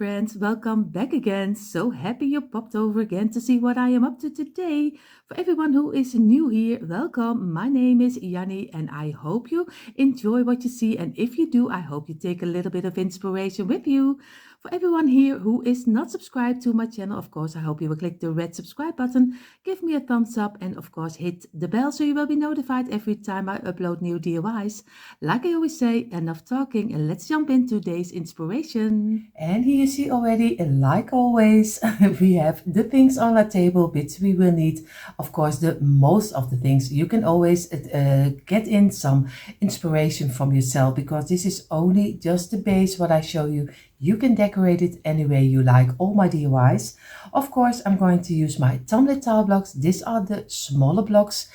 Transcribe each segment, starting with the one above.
friends, welcome back again. So happy you popped over again to see what I am up to today. For everyone who is new here, welcome. My name is Janny and I hope you enjoy what you see. And if you do, I hope you take a little bit of inspiration with you. For everyone here who is not subscribed to my channel, of course, I hope you will click the red subscribe button, give me a thumbs up, and of course, hit the bell so you will be notified every time I upload new DIYs. Like I always say, enough talking and let's jump into today's inspiration. And here you see already, like always, we have the things on our table which we will need. Of course, the most of the things you can always get in some inspiration from yourself, because this is only just the base what I show you. You can decorate it any way you like, all my DIYs. Of course, I'm going to use my tumbling tile blocks. These are the smaller blocks,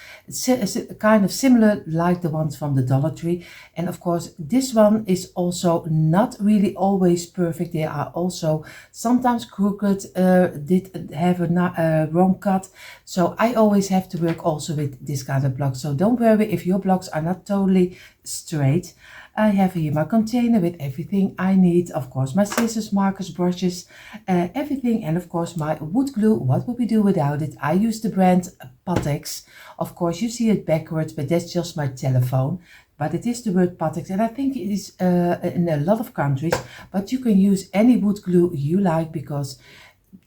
kind of similar like the ones from the Dollar Tree. And of course, this one is also not really always perfect. They are also sometimes crooked, did have a wrong cut. So I always have to work also with this kind of blocks. So don't worry if your blocks are not totally straight. I have here my container with everything I need. Of course, my scissors, markers, brushes, everything. And of course, my wood glue. What would we do without it? I use the brand Pattex. Of course, you see it backwards, but that's just my telephone. But it is the word Pattex, and I think it is in a lot of countries. But you can use any wood glue you like, because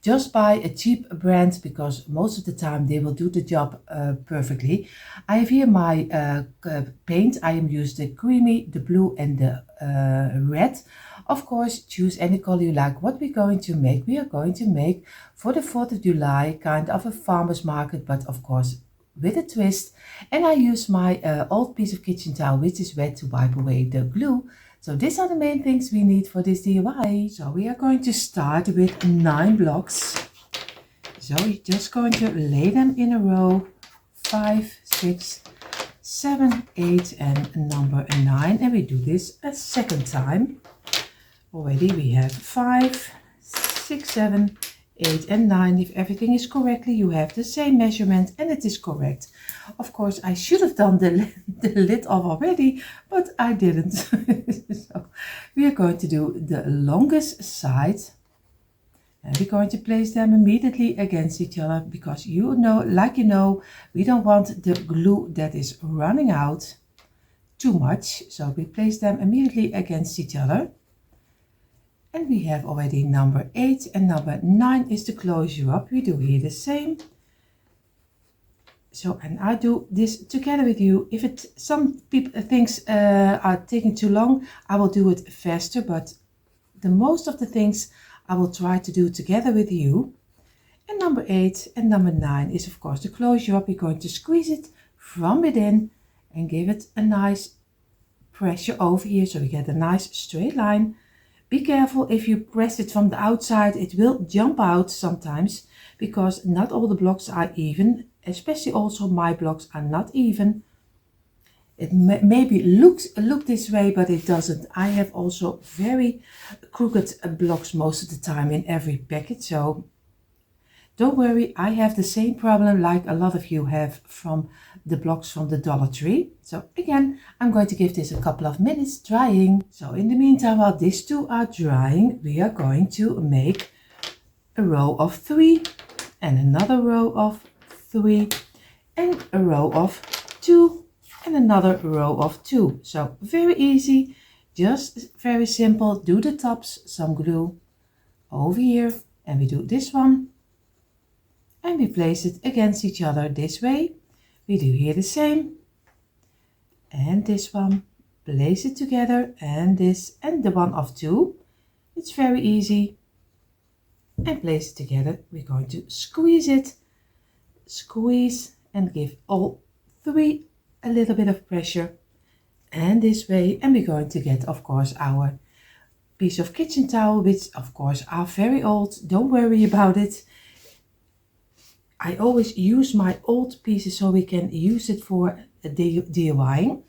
just buy a cheap brand, because most of the time they will do the job perfectly. I have here my paint. I am using the creamy, the blue and the red. Of course, choose any color you like. What we're going to make, we are going to make for the 4th of July kind of a farmer's market, but of course with a twist. And I use my old piece of kitchen towel which is wet to wipe away the glue. So these are the main things we need for this DIY. So we are going to start with 9 blocks. So you're just going to lay them in a row. 5, 6, 7, 8 and number 9. And we do this a second time. Already we have 5, 6, 7, 8 and 9. If everything is correctly, you have the same measurement and it is correct. Of course, I should have done the lid off already, but I didn't. So we are going to do the longest side. And we're going to place them immediately against each other, because you know, we don't want the glue that is running out too much. So we place them immediately against each other. And we have already number 8 and number 9 is the closure up. We do here the same. So, and I do this together with you. If some people things are taking too long, I will do it faster, but the most of the things I will try to do together with you. And number 8 and number 9 is of course the closure up. We're going to squeeze it from within and give it a nice pressure over here, so we get a nice straight line. Be careful if you press it from the outside, it will jump out sometimes, because not all the blocks are even, especially also my blocks are not even. It maybe look this way, but it doesn't. I have also very crooked blocks most of the time in every package, so don't worry, I have the same problem like a lot of you have from the blocks from the Dollar Tree. So again, I'm going to give this a couple of minutes drying. So in the meantime, while these two are drying, we are going to make a row of 3 and another row of 3 and a row of 2 and another row of 2. So very easy, just very simple. Do the tops, some glue over here, and we do this one. And we place it against each other this way. We do here the same. And this one, place it together, and this, and the one of 2. It's very easy. And place it together. We're going to squeeze it. Squeeze and give all 3 a little bit of pressure. And this way. And we're going to get, of course, our piece of kitchen towel, which of course are very old. Don't worry about it. I always use my old pieces so we can use it for DIYing.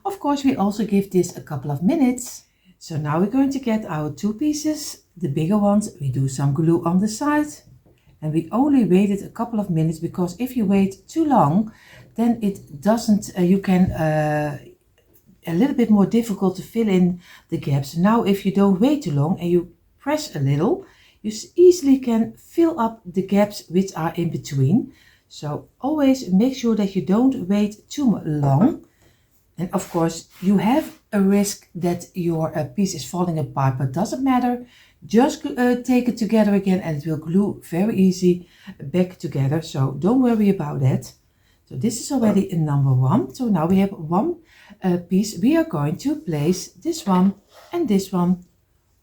Of course, we also give this a couple of minutes. So now we're going to get our 2 pieces, the bigger ones. We do some glue on the side. And we only waited a couple of minutes, because if you wait too long, then it doesn't, you can, a little bit more difficult to fill in the gaps. Now, if you don't wait too long and you press a little, you easily can fill up the gaps which are in between. So always make sure that you don't wait too long. And of course, you have a risk that your piece is falling apart, but doesn't matter. Just take it together again and it will glue very easy back together. So don't worry about that. So this is already number one. So now we have one piece. We are going to place this one and this one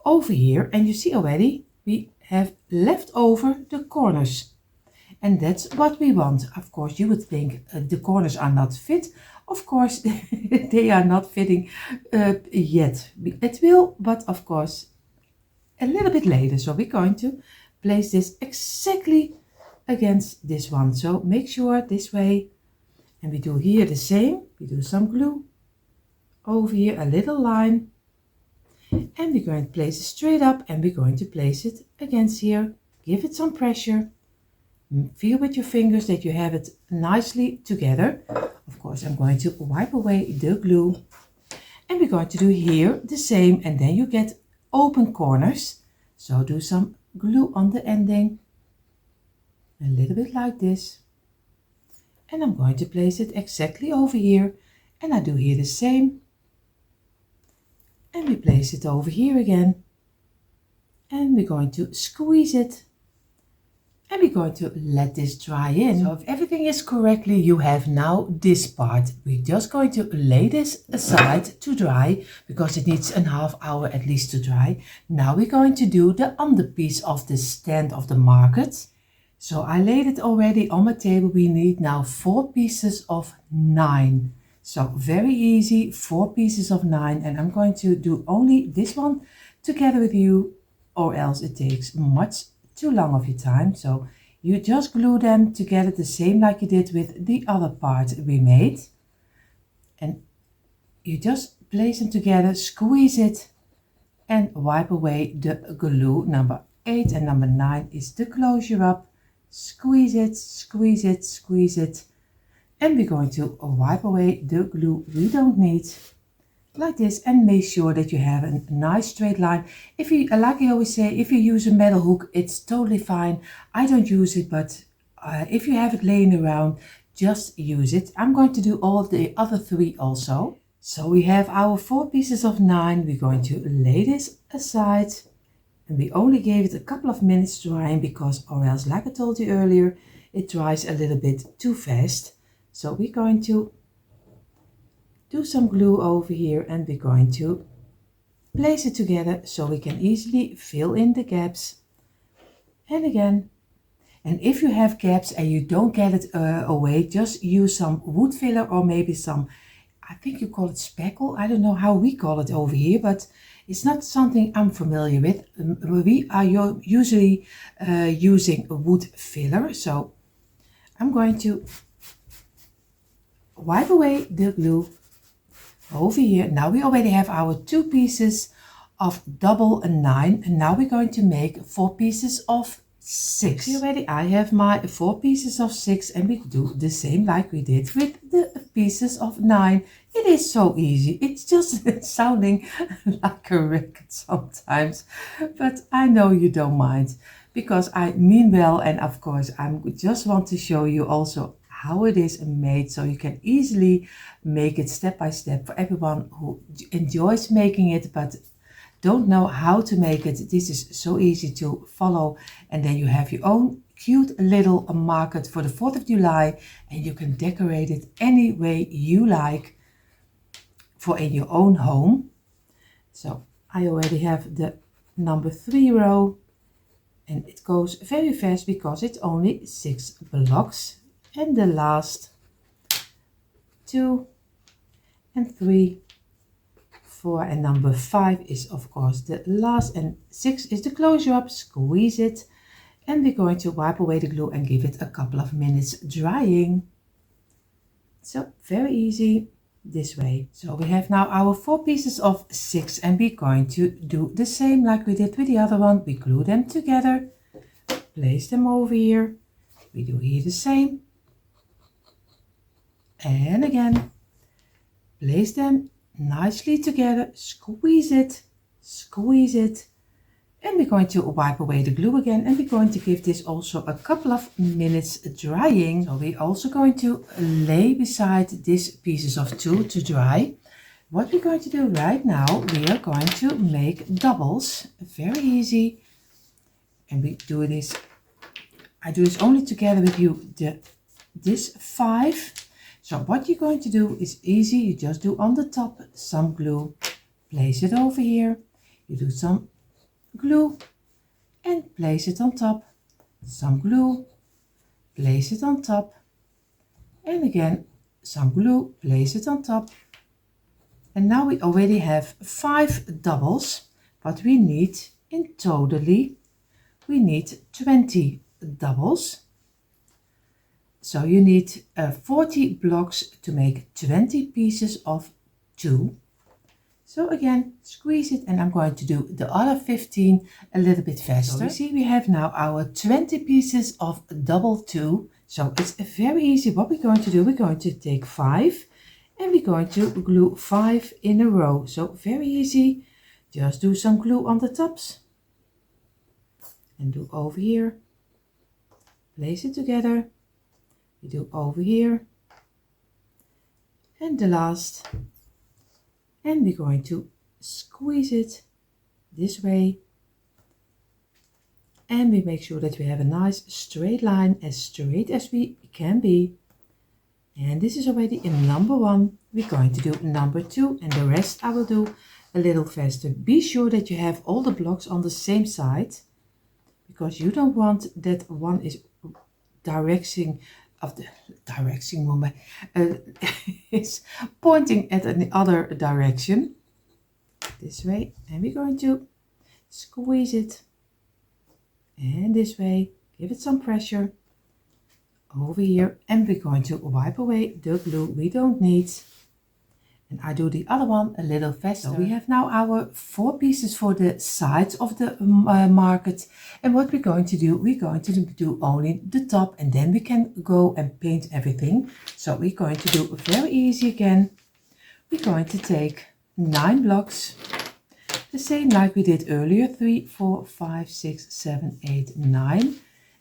over here. And you see already we have left over the corners. And that's what we want. Of course, you would think the corners are not fit. Of course, they are not fitting yet. It will, but of course, a little bit later. So we're going to place this exactly against this one. So make sure this way. And we do here the same. We do some glue. Over here, a little line. And we're going to place it straight up and we're going to place it against here. Give it some pressure. Feel with your fingers that you have it nicely together. Of course, I'm going to wipe away the glue. And we're going to do here the same, and then you get open corners. So do some glue on the ending. A little bit like this. And I'm going to place it exactly over here. And I do here the same. And we place it over here again. And we're going to squeeze it. And we're going to let this dry in. So if everything is correctly, you have now this part. We're just going to lay this aside to dry because it needs a half hour at least to dry. Now we're going to do the underpiece of the stand of the market. So I laid it already on my table. We need now 4 pieces of 9. So very easy, 4 pieces of 9. And I'm going to do only this one together with you, or else it takes much too long of your time. So you just glue them together the same like you did with the other part we made, and you just place them together, squeeze it and wipe away the glue. Number 8 and number 9 is the closure up. Squeeze it, squeeze it, squeeze it, and we're going to wipe away the glue we don't need, like this, and make sure that you have a nice straight line. If you, like I always say, if you use a metal hook, it's totally fine. I don't use it, but if you have it laying around, just use it. I'm going to do all of the other 3 also. So we have our 4 pieces of 9. We're going to lay this aside, and we only gave it a couple of minutes drying because, or else, like I told you earlier, it dries a little bit too fast. So we're going to do some glue over here, and we're going to place it together so we can easily fill in the gaps. And again, and if you have gaps and you don't get it away, just use some wood filler or maybe some, I think you call it speckle. I don't know how we call it over here, but it's not something I'm familiar with. We are usually using a wood filler. So I'm going to wipe away the glue over here. Now we already have our 2 pieces of double 9, and now we're going to make 4 pieces of 6. See already, I have my 4 pieces of 6, and we do the same like we did with the pieces of 9. It is so easy. It's just sounding like a record sometimes, but I know you don't mind because I mean well, and of course I just want to show you also how it is made, so you can easily make it step by step for everyone who enjoys making it but don't know how to make it. This is so easy to follow, and then you have your own cute little market for the 4th of July, and you can decorate it any way you like for in your own home. So I already have the number 3 row, and it goes very fast because it's only 6 blocks. And the last 2 and 3, 4, and number 5 is of course the last, and 6 is the closure up. Squeeze it, and we're going to wipe away the glue and give it a couple of minutes drying. So very easy this way. So we have now our 4 pieces of 6, and we're going to do the same like we did with the other one. We glue them together, place them over here. We do here the same. And again, place them nicely together, squeeze it, And we're going to wipe away the glue again, and we're going to give this also a couple of minutes drying. So we're also going to lay beside these pieces of two to dry. What we're going to do right now, we are going to make doubles. Very easy. And we do this, I do this only together with you, this 5. So what you're going to do is easy. You just do on the top some glue, place it over here. You do some glue and place it on top, some glue, place it on top, and again some glue, place it on top. And now we already have 5 doubles, but we need in totally, we need 20 doubles. So you need 40 blocks to make 20 pieces of 2. So again, squeeze it, and I'm going to do the other 15 a little bit faster. So you see we have now our 20 pieces of double 2. So it's very easy. What we're going to do, we're going to take 5 and we're going to glue 5 in a row. So very easy. Just do some glue on the tops and do over here. Place it together. You do over here and the last. And we're going to squeeze it this way. And we make sure that we have a nice straight line, as straight as we can be. And this is already in number 1. We're going to do number 2, and the rest I will do a little faster. Be sure that you have all the blocks on the same side, because you don't want that one is is pointing at the other direction. This way, and we're going to squeeze it, and this way, give it some pressure over here, and we're going to wipe away the glue we don't need. And I do the other one a little faster. So we have now our 4 pieces for the sides of the market. And what we're going to do, we're going to do only the top, and then we can go and paint everything. So we're going to do very easy again. We're going to take 9 blocks, the same like we did earlier, 3, 4, 5, 6, 7, 8, 9.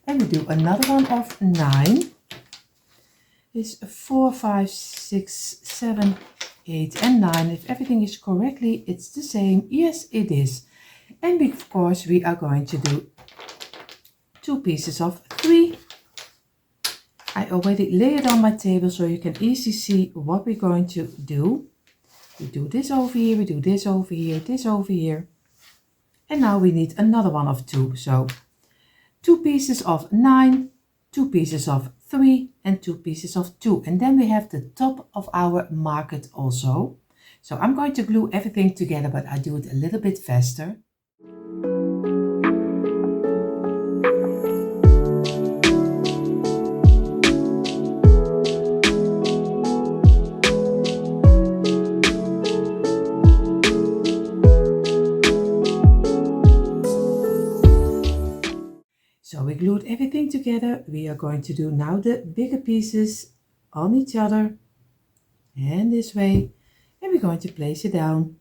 And we do another one of 9. It's 4, 5, 6, 7, 8 and 9. If everything is correctly, it's the same. Yes, it is. And of course we are going to do 2 pieces of 3. I already lay it on my table so you can easily see what we're going to do. We do this over here, we do this over here, this over here. And now we need another one of 2. So 2 pieces of 9, 2 pieces of 3 and 2 pieces of 2, and then we have the top of our market also. So I'm going to glue everything together, but I do it a little bit faster. So we glued everything together. We are going to do now the bigger pieces on each other and this way, and we're going to place it down,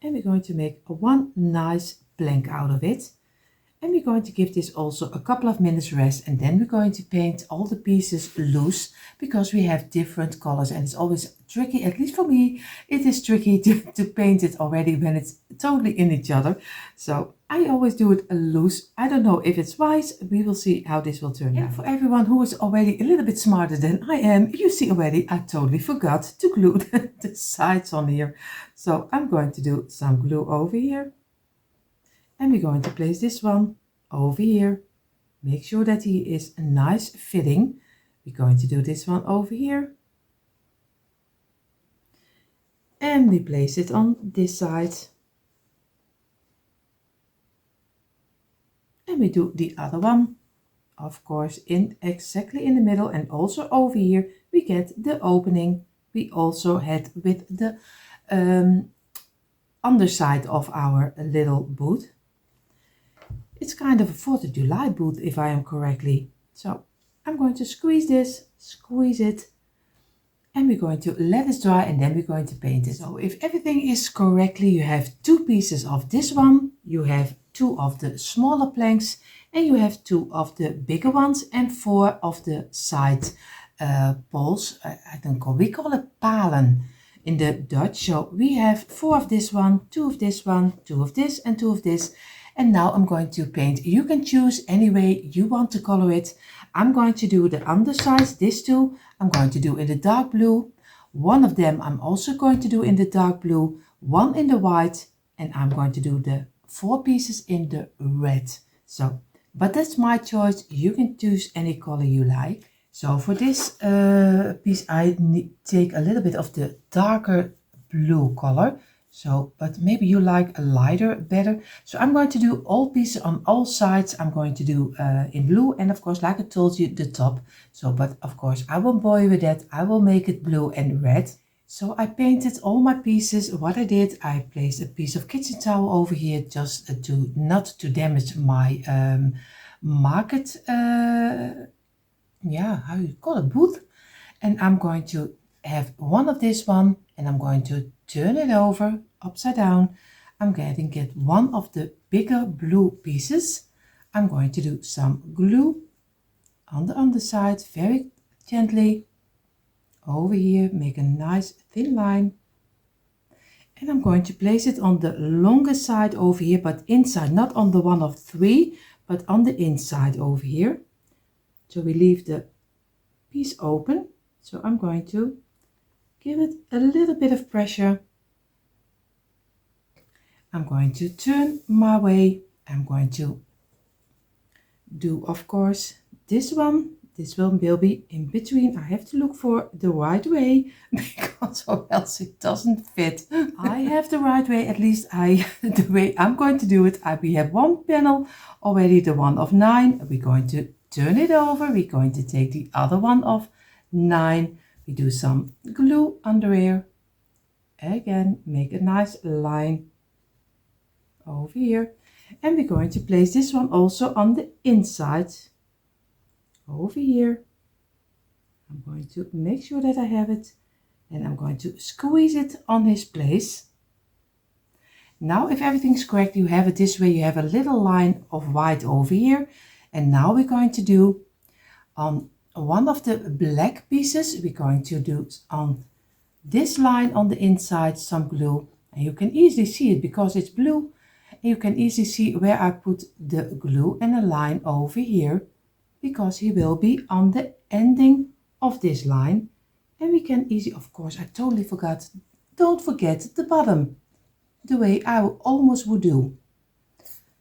and we're going to make one nice plank out of it. And we're going to give this also a couple of minutes rest, and then we're going to paint all the pieces loose, because we have different colors and it's always tricky, at least for me, it is tricky to paint it already when it's totally in each other. So I always do it loose. I don't know if it's wise. We will see how this will turn out. And for everyone who is already a little bit smarter than I am, you see already I totally forgot to glue the sides on here. So I'm going to do some glue over here. And we're going to place this one over here. Make sure that he is a nice fitting. We're going to do this one over here. And we place it on this side. And we do the other one, of course, in exactly in the middle, and also over here we get the opening we also had with the underside of our little boot. It's kind of a 4th of July boot, if I am correctly. So I'm going to squeeze this, squeeze it, and we're going to let it dry, and then we're going to paint it. So if everything is correctly, you have 2 pieces of this one, you have 2 of the smaller planks and you have 2 of the bigger ones and 4 of the side poles. I don't call, we call it palen in the Dutch. So we have 4 of this one, 2 of this one, 2 of this and 2 of this. And now I'm going to paint. You can choose any way you want to color it. I'm going to do the undersides, this 2, I'm going to do in the dark blue. One of them I'm also going to do in the dark blue, one in the white, and I'm going to do the 4 pieces in the red. So, but that's my choice. You can choose any color you like. So for this piece, I take a little bit of the darker blue color. So, but maybe you like a lighter better. So I'm going to do all pieces on all sides. I'm going to do in blue. And of course, like I told you, the top. So, but of course, I won't bore you with that. I will make it blue and red. So I painted all my pieces. What I did, I placed a piece of kitchen towel over here just to not to damage my market, yeah, how you call it, booth. And I'm going to have one of this one and I'm going to turn it over upside down. I'm going to get one of the bigger blue pieces. I'm going to do some glue on the underside very gently over here, make a nice thin line, and I'm going to place it on the longer side over here, but inside, not on the one of 3, but on the inside over here. So we leave the piece open. So I'm going to give it a little bit of pressure. I'm going to turn my way. I'm going to do, of course, this one. This one will be in between. I have to look for the right way because or else it doesn't fit. I have the right way, at least the way I'm going to do it. We have one panel already, the one of 9. We're going to turn it over. We're going to take the other one of 9. We do some glue under here. Again, make a nice line over here. And we're going to place this one also on the inside over here. I'm going to make sure that I have it and I'm going to squeeze it on his place. Now if everything's correct, you have it this way. You have a little line of white over here. And now we're going to do on one of the black pieces, we're going to do on this line on the inside some glue. And you can easily see it because it's blue. And you can easily see where I put the glue and a line over here, because he will be on the ending of this line. And we can easily, of course, I totally forgot, don't forget the bottom, the way I almost would do.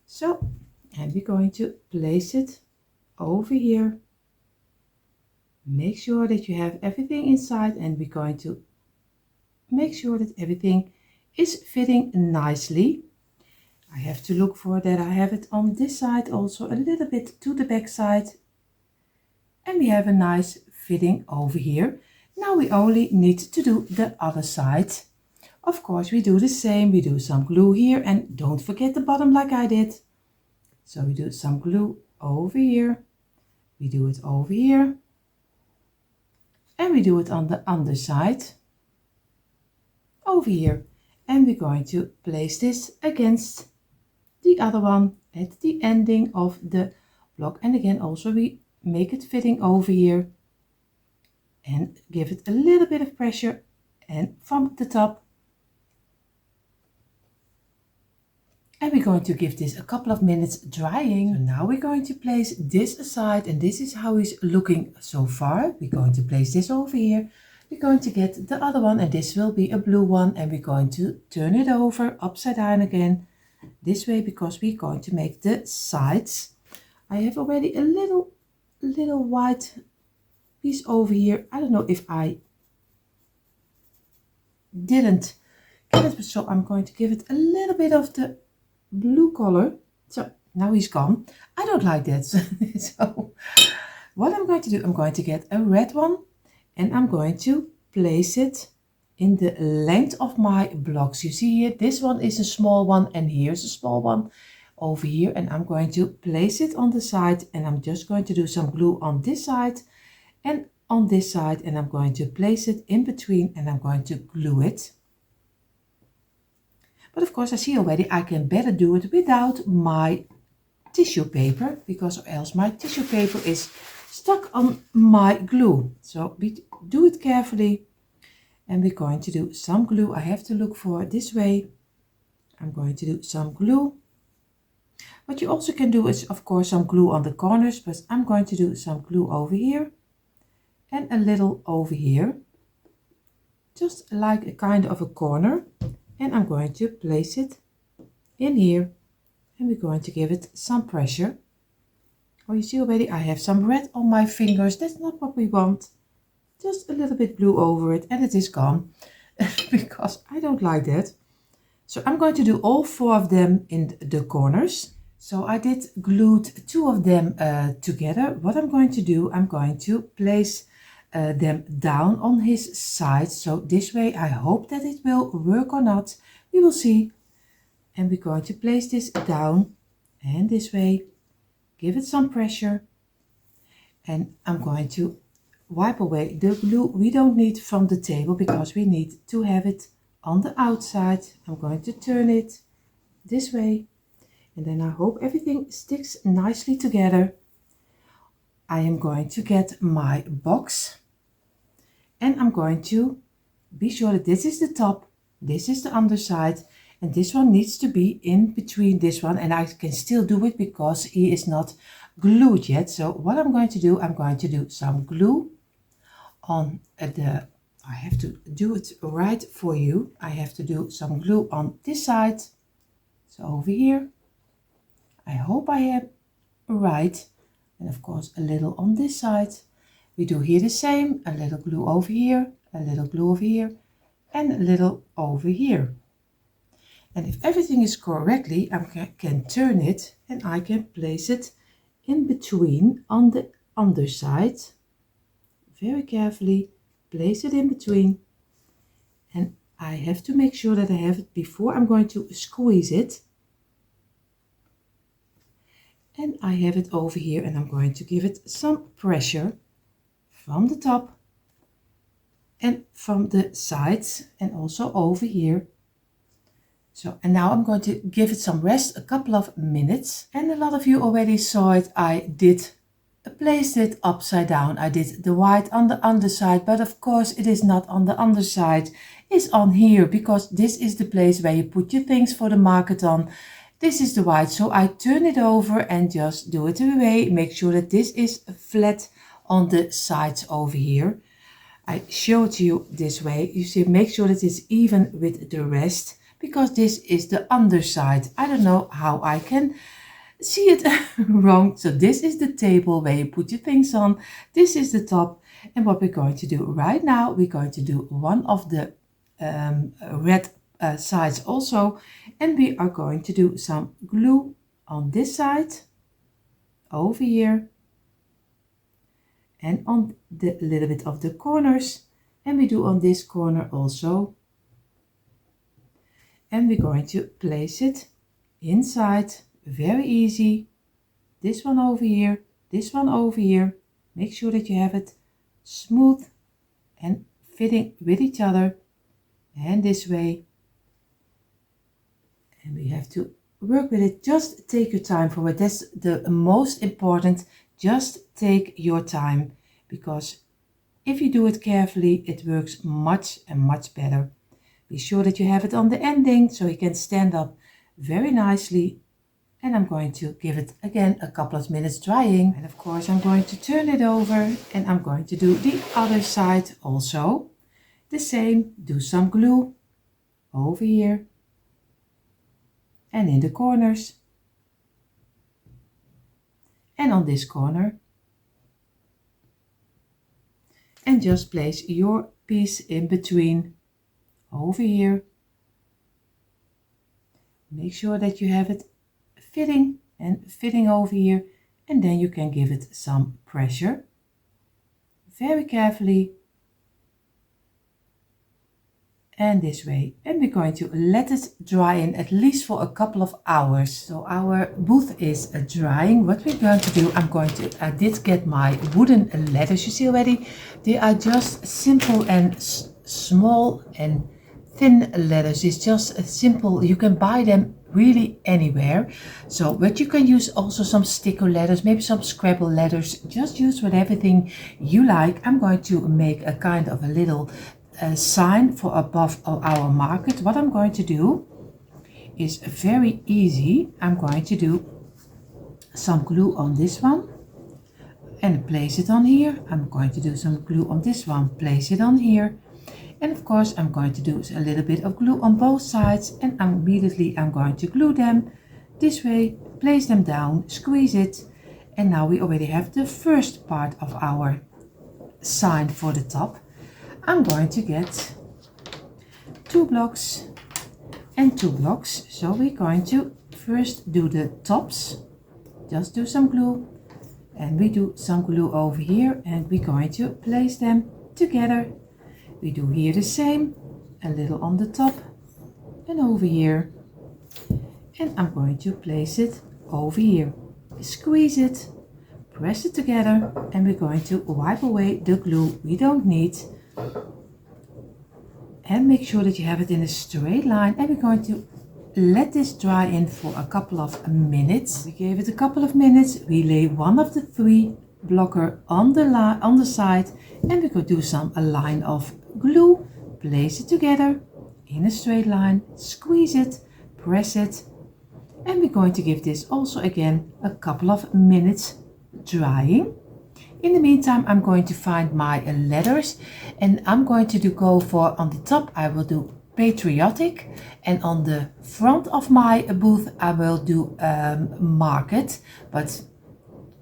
So, and we're going to place it over here. Make sure that you have everything inside, and we're going to make sure that everything is fitting nicely. I have to look for that I have it on this side also a little bit to the back side. And we have a nice fitting over here. Now we only need to do the other side. Of course, we do the same. We do some glue here, and don't forget the bottom like I did. So we do some glue over here. We do it over here. And we do it on the underside over here. And we're going to place this against the other one at the ending of the block. And again, also we make it fitting over here and give it a little bit of pressure and from the top. And we're going to give this a couple of minutes drying. So now we're going to place this aside, and this is how he's looking so far. We're going to place this over here. We're going to get the other one, and this will be a blue one, and we're going to turn it over upside down again this way, because we're going to make the sides. I have already a little white piece over here. I don't know if I didn't get it, so I'm going to give it a little bit of the blue color. So now he's gone. I don't like that. So what I'm going to do, I'm going to get a red one, and I'm going to place it in the length of my blocks. You see here, this one is a small one, and here's a small one over here, and I'm going to place it on the side, and I'm just going to do some glue on this side and on this side, and I'm going to place it in between, and I'm going to glue it. But of course I see already I can better do it without my tissue paper, because or else my tissue paper is stuck on my glue. So we do it carefully, and we're going to do some glue. I have to look for this way. I'm going to do some glue. What you also can do is of course some glue on the corners, but I'm going to do some glue over here and a little over here, just like a kind of a corner, and I'm going to place it in here, and we're going to give it some pressure. Oh, you see already I have some red on my fingers. That's not what we want. Just a little bit glue over it and it is gone because I don't like that. So I'm going to do all 4 of them in the corners. So I did glued 2 of them together. What I'm going to do, I'm going to place them down on his side. So this way, I hope that it will work or not. We will see. And we're going to place this down and this way, give it some pressure. And I'm going to wipe away the glue we don't need from the table, because we need to have it on the outside. I'm going to turn it this way, and then I hope everything sticks nicely together. I am going to get my box, and I'm going to be sure that this is the top, this is the underside, and this one needs to be in between this one, and I can still do it because he is not glued yet. So what I'm going to do, I'm going to do some glue on I have to do it right for you. I have to do some glue on this side, so over here. I hope I am right, and of course a little on this side. We do here the same, a little glue over here, a little glue over here, and a little over here. And if everything is correctly, I can turn it and I can place it in between on the underside. Very carefully place it in between, and I have to make sure that I have it before I'm going to squeeze it. And I have it over here, and I'm going to give it some pressure from the top and from the sides and also over here. So, and now I'm going to give it some rest, a couple of minutes. And a lot of you already saw it. I did place it upside down. I did the white on the underside, but of course it is not on the underside. It's on here, because this is the place where you put your things for the market on. This is the white, so I turn it over and just do it away. Make sure that this is flat on the sides over here. I show it to you this way. You see, make sure that it's even with the rest, because this is the underside. I don't know how I can see it wrong. So this is the table where you put your things on. This is the top. And what we're going to do right now, we're going to do one of the red sides also, and we are going to do some glue on this side over here and on the little bit of the corners, and we do on this corner also. And we're going to place it inside. Very easy. This one over here, this one over here. Make sure that you have it smooth and fitting with each other, and this way. And we have to work with it. Just take your time for it. That's the most important. Just take your time, because if you do it carefully, it works much and much better. Be sure that you have it on the ending so it can stand up very nicely. And I'm going to give it again a couple of minutes drying. And of course I'm going to turn it over, and I'm going to do the other side also. The same, do some glue over here and in the corners and on this corner. And just place your piece in between over here. Make sure that you have it fitting and fitting over here, and then you can give it some pressure very carefully, and this way. And we're going to let it dry in at least for a couple of hours. So our booth is drying. What we're going to do, I did get my wooden ladders, you see already. They are just simple and small and thin letters. It's just simple. You can buy them really anywhere. So, but you can use also some sticker letters, maybe some Scrabble letters. Just use with everything you like. I'm going to make a kind of a little sign for above our market. What I'm going to do is very easy. I'm going to do some glue on this one and place it on here. I'm going to do some glue on this one, place it on here. And of course, I'm going to do a little bit of glue on both sides, and immediately I'm going to glue them this way, place them down, squeeze it. And now we already have the first part of our sign for the top. I'm going to get 2 blocks and 2 blocks. So we're going to first do the tops, just do some glue, and we do some glue over here, and we're going to place them together. We do here the same, a little on the top and over here. And I'm going to place it over here. Squeeze it, press it together, and we're going to wipe away the glue we don't need. And make sure that you have it in a straight line, and we're going to let this dry in for a couple of minutes. We gave it a couple of minutes. We lay one of the 3 blocker on the side, and we could do a line of glue, place it together in a straight line, squeeze it, press it, and we're going to give this also again a couple of minutes drying. In the meantime, I'm going to find my letters, and I'm going to go for, on the top I will do patriotic, and on the front of my booth I will do market. But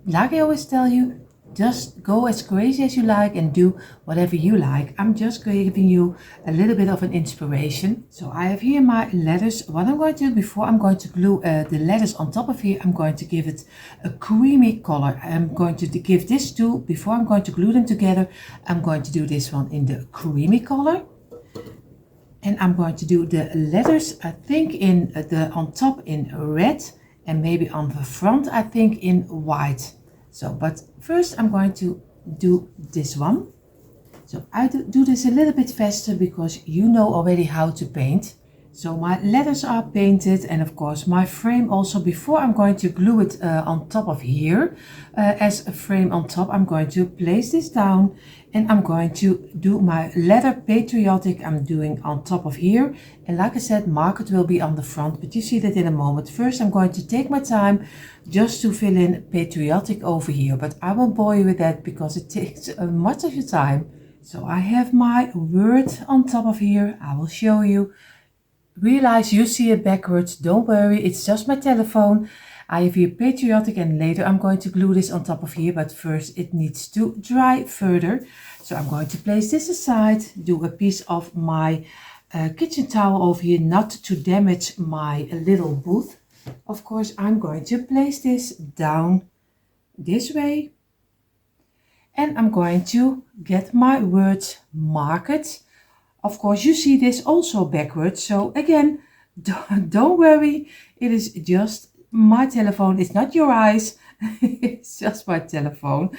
like I always tell you, just go as crazy as you like and do whatever you like. I'm just giving you a little bit of an inspiration. So I have here my letters. What I'm going to do before I'm going to glue the letters on top of here, I'm going to give it a creamy color. I'm going to give this too, before I'm going to glue them together, I'm going to do this one in the creamy color. And I'm going to do the letters, I think in on top in red, and maybe on the front I think in white. So, but first I'm going to do this one. So I do this a little bit faster because you know already how to paint. So my letters are painted, and of course my frame also. Before I'm going to glue it on top of here as a frame on top, I'm going to place this down, and I'm going to do my letter patriotic. I'm doing on top of here, and like I said, market will be on the front, but you see that in a moment. First I'm going to take my time just to fill in patriotic over here, but I won't bore you with that because it takes much of your time. So I have my word on top of here. I will show you. Realize you see it backwards, don't worry, it's just my telephone. I have here patriotic, and later I'm going to glue this on top of here, but first it needs to dry further. So I'm going to place this aside, do a piece of my kitchen towel over here, not to damage my little booth. Of course, I'm going to place this down this way, and I'm going to get my words market. Of course, you see this also backwards. So again, don't worry. It is just my telephone. It's not your eyes. It's just my telephone.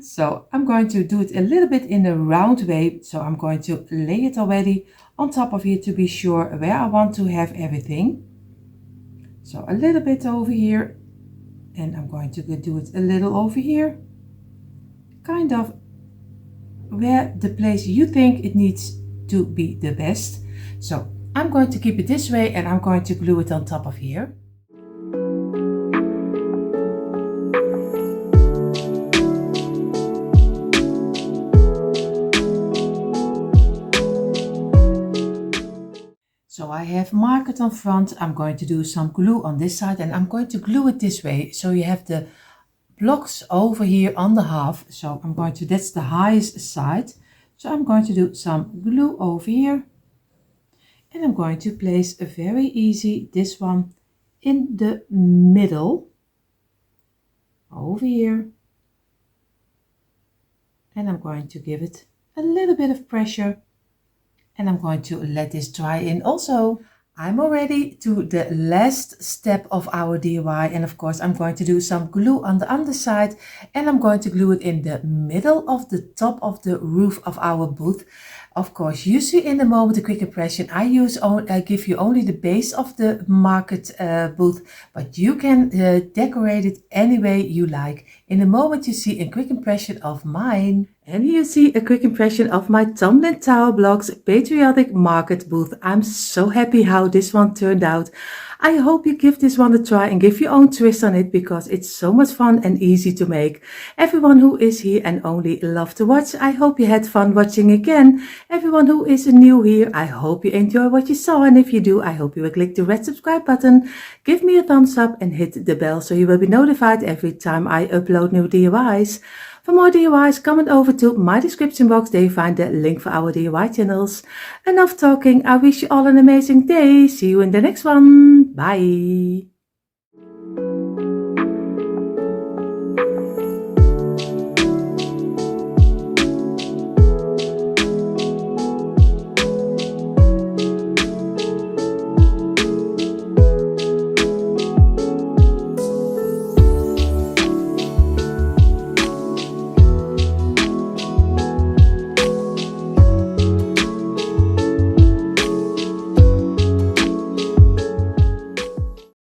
So I'm going to do it a little bit in a round way. So I'm going to lay it already on top of here to be sure where I want to have everything. So a little bit over here. And I'm going to do it a little over here. Kind of where the place you think it needs to be the best. So I'm going to keep it this way, and I'm going to glue it on top of here. So I have market on front. I'm going to do some glue on this side, and I'm going to glue it this way. So you have the blocks over here on the half. So I'm going to, that's the highest side. So I'm going to do some glue over here, and I'm going to place a very easy this one in the middle over here, and I'm going to give it a little bit of pressure, and I'm going to let this dry in also. I'm already to the last step of our DIY, and of course I'm going to do some glue on the underside, and I'm going to glue it in the middle of the top of the roof of our booth. Of course, you see in the moment a quick impression. I give you only the base of the market booth, but you can decorate it any way you like. In a moment you see a quick impression of mine. And here you see a quick impression of my Tumbling Tower Blocks Patriotic Market booth. I'm so happy how this one turned out. I hope you give this one a try and give your own twist on it because it's so much fun and easy to make. Everyone who is here and only love to watch, I hope you had fun watching again. Everyone who is new here, I hope you enjoy what you saw, and if you do, I hope you will click the red subscribe button, give me a thumbs up and hit the bell so you will be notified every time I upload new DIYs. For more DIYs, comment over to my description box, there you find the link for our DIY channels. Enough talking, I wish you all an amazing day. See you in the next one. Bye.